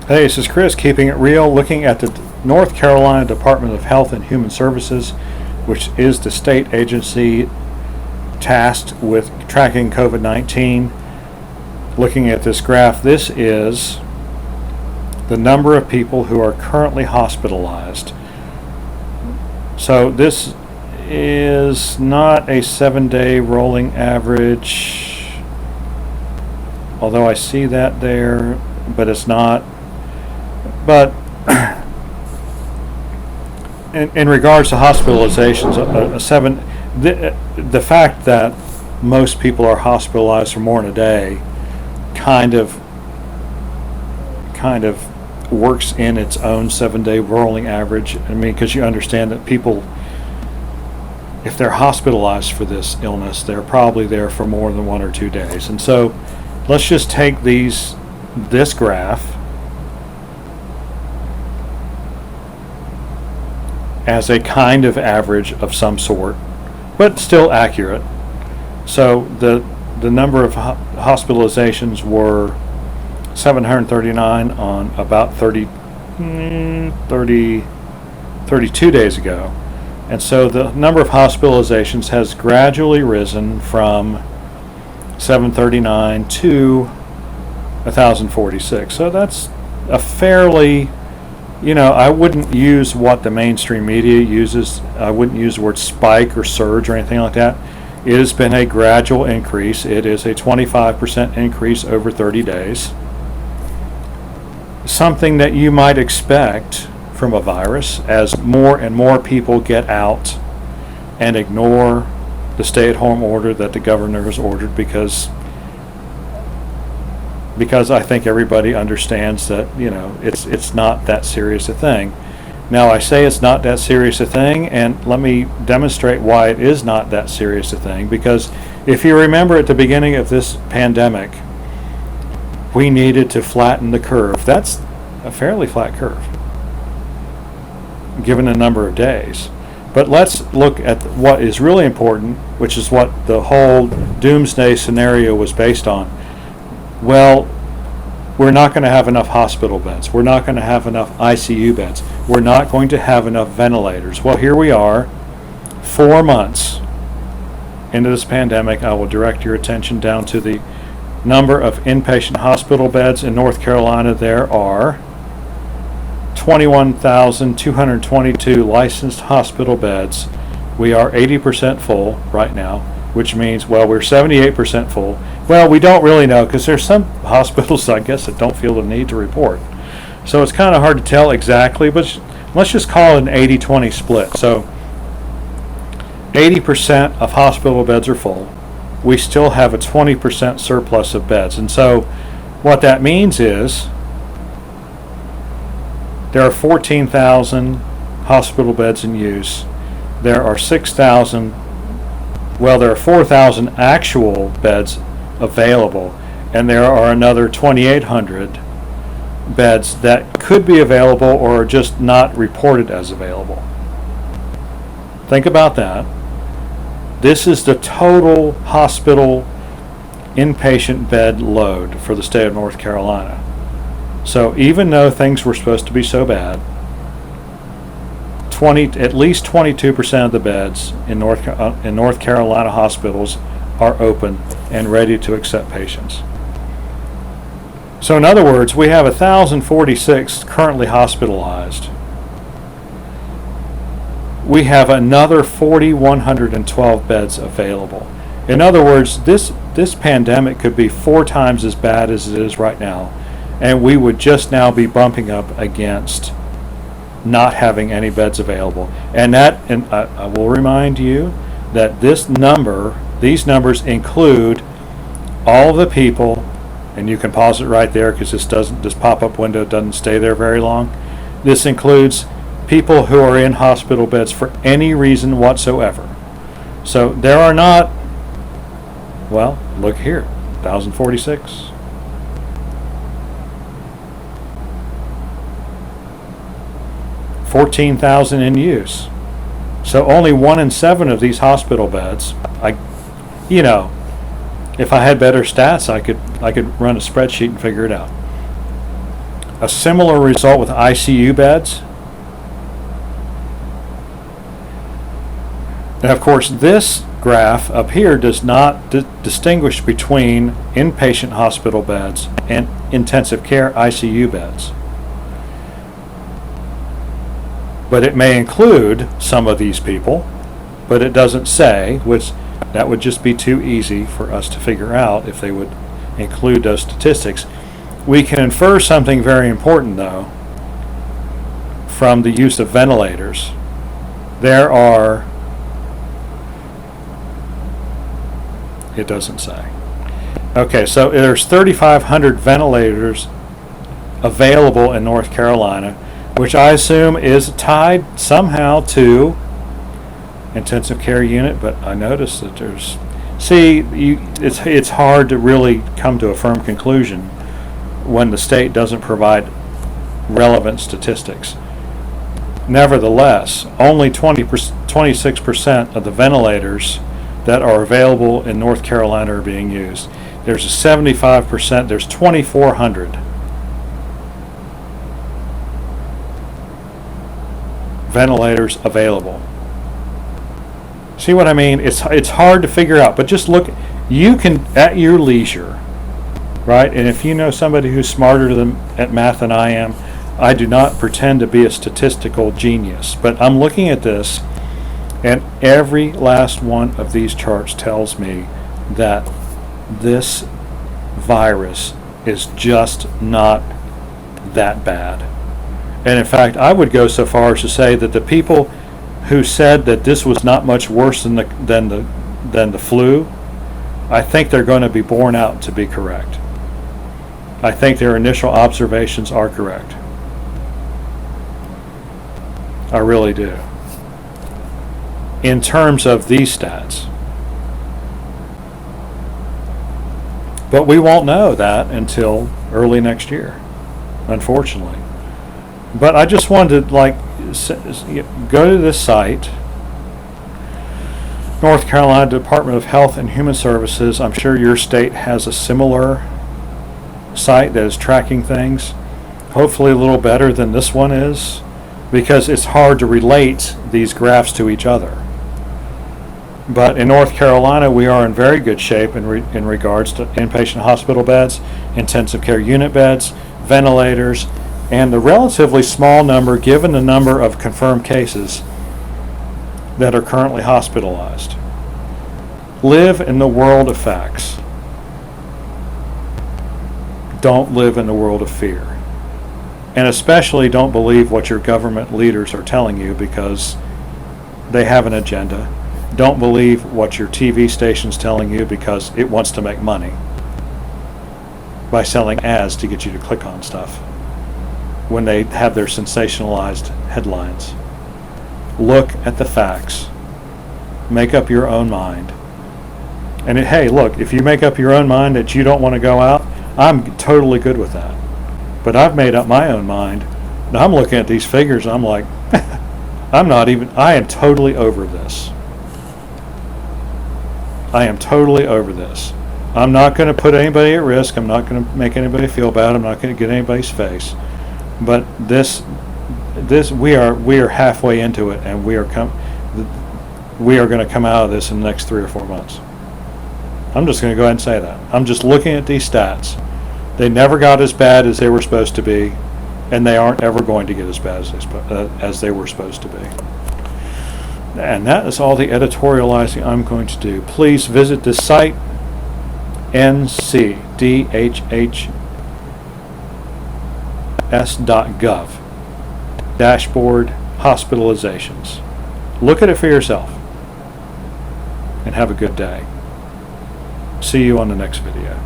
Hey, this is Chris, keeping it real, looking at the North Carolina Department of Health and Human Services, which is the state agency tasked with tracking COVID-19. Looking at this graph, this is the number of people who are currently hospitalized. So this is not a 7-day rolling average, although I see that there, but it's not. But in regards to hospitalizations, the fact that most people are hospitalized for more than a day kind of works in its own 7-day rolling average. I mean, because you understand that people, if they're hospitalized for this illness, they're probably there for more than 1 or 2 days. And so let's just take this graph as a kind of average of some sort, but still accurate. So the number of hospitalizations were 739 on about 32 days ago. And so the number of hospitalizations has gradually risen from 739 to 1,046. So that's a fairly, I wouldn't use what the mainstream media uses. I wouldn't use the word spike or surge or anything like that. It has been a gradual increase. It is a 25% increase over 30 days. Something that you might expect from a virus as more and more people get out and ignore the stay-at-home order that the governor has ordered because I think everybody understands that, it's not that serious a thing. Now, I say it's not that serious a thing, and let me demonstrate why it is not that serious a thing, because if you remember at the beginning of this pandemic, we needed to flatten the curve. That's a fairly flat curve, given the number of days. But let's look at what is really important, which is what the whole doomsday scenario was based on. Well, we're not going to have enough hospital beds. We're not going to have enough ICU beds. We're not going to have enough ventilators. Well, here we are, 4 months into this pandemic. I will direct your attention down to the number of inpatient hospital beds in North Carolina. There are 21,222 licensed hospital beds. We are 80% full right now, which means, we're 78% full. Well, we don't really know, because there's some hospitals, I guess, that don't feel the need to report. So it's kind of hard to tell exactly, but let's just call it an 80-20 split. So 80% of hospital beds are full. We still have a 20% surplus of beds. And so what that means is there are 14,000 hospital beds in use. There are 4,000 actual beds available, and there are another 2,800 beds that could be available or are just not reported as available. Think about that. This is the total hospital inpatient bed load for the state of North Carolina. So even though things were supposed to be so bad, at least 22% of the beds in North Carolina hospitals are open and ready to accept patients. So in other words, we have 1,046 currently hospitalized. We have another 4,112 beds available. In other words, this pandemic could be 4 times as bad as it is right now, and we would just now be bumping up against not having any beds available. And I will remind you that these numbers include all the people, and you can pause it right there because this pop-up window doesn't stay there very long. This includes people who are in hospital beds for any reason whatsoever. So there are not, look here, 1,046. 14,000 in use. So only 1 in 7 of these hospital beds. If I had better stats, I could run a spreadsheet and figure it out. A similar result with ICU beds. And of course, this graph up here does not distinguish between inpatient hospital beds and intensive care ICU beds. But it may include some of these people, but it doesn't say, which that would just be too easy for us to figure out if they would include those statistics. We can infer something very important, though, from the use of ventilators. There are, it doesn't say. Okay, so there's 3,500 ventilators available in North Carolina, which I assume is tied somehow to intensive care unit, but I noticed that there's, it's hard to really come to a firm conclusion when the state doesn't provide relevant statistics. Nevertheless, only 26% of the ventilators that are available in North Carolina are being used. There's a 75%, there's 2,400 ventilators available. See what I mean? It's hard to figure out, but just look, you can, at your leisure, right? And if you know somebody who's smarter at math than I am, I do not pretend to be a statistical genius, but I'm looking at this, and every last one of these charts tells me that this virus is just not that bad. And in fact, I would go so far as to say that the people who said that this was not much worse than the flu, I think they're going to be borne out to be correct. I think their initial observations are correct. I really do. In terms of these stats. But we won't know that until early next year, unfortunately. But I just wanted to go to this site, North Carolina Department of Health and Human Services. I'm sure your state has a similar site that is tracking things, hopefully a little better than this one is, because it's hard to relate these graphs to each other. But in North Carolina, we are in very good shape in regards to inpatient hospital beds, intensive care unit beds, ventilators, and the relatively small number, given the number of confirmed cases that are currently hospitalized. Live in the world of facts. Don't live in the world of fear. And especially don't believe what your government leaders are telling you, because they have an agenda. Don't believe what your TV station's telling you, because it wants to make money by selling ads to get you to click on stuff when they have their sensationalized headlines. Look at the facts. Make up your own mind. And hey, look, if you make up your own mind that you don't want to go out, I'm totally good with that. But I've made up my own mind. And I'm looking at these figures, I'm like, I am totally over this. I am totally over this. I'm not going to put anybody at risk. I'm not going to make anybody feel bad. I'm not going to get anybody's face. But this we are halfway into it, and we are going to come out of this in the next 3 or 4 months. I'm just going to go ahead and say that. I'm just looking at these stats. They never got as bad as they were supposed to be, and they aren't ever going to get as bad as they were supposed to be. And that is all the editorializing I'm going to do. Please visit this site, NCDHHS.gov, dashboard hospitalizations. Look at it for yourself, and have a good day. See you on the next video.